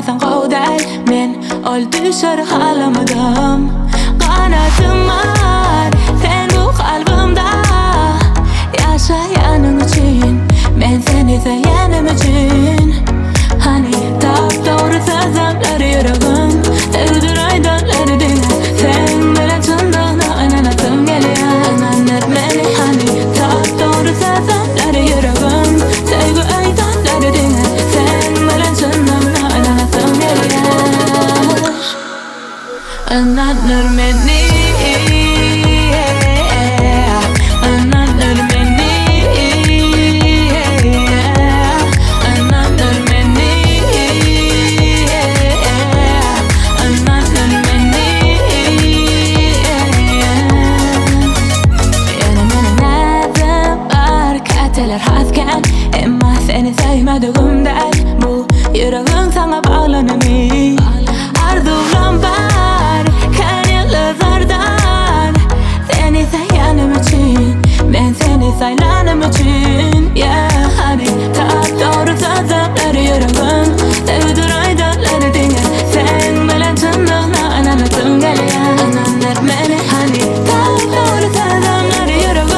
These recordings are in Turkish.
Sen qovday men düşer halamadım. Qanatim var sen bu qalbimda. Yaşayanım için men seni sevganim için. Hani doğru sözler yüreğim sevdir aydanları dinle. Sen bilen çındığına anlattım geliyor. Anlar beni hani doğru sözler yüreğim sevgi aydanları dinle. Sen bilen çındığına anlattım geliyor. Anlar beni. Emma seni sevmediğimden bu yüreğim sana bağlanamıyor. Arzularım var kan yıldızlardan. Seni sevganim için ben seni saylanım için. Yeah, hani doğru sözler yüreğim sevdir aydanları dinle. Sen bilen çındığına anlattım geliyor. Anlar beni hani doğru sözler yüreğim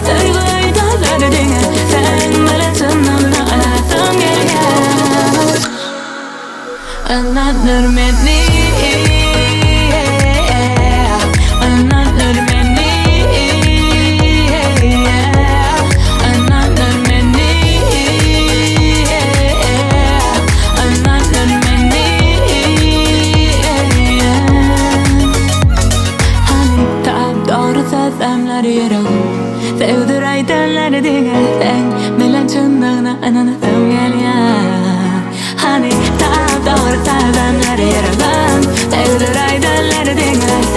sevgi aydanları dinle. Sen bilen çındığına anlattım geliyor. Anlar beni. Sevdir aydanları dinle. Sen bilen çındığına anlattım geliyor. Hani doğru sözler yüreğim sevdir aydanları dinle.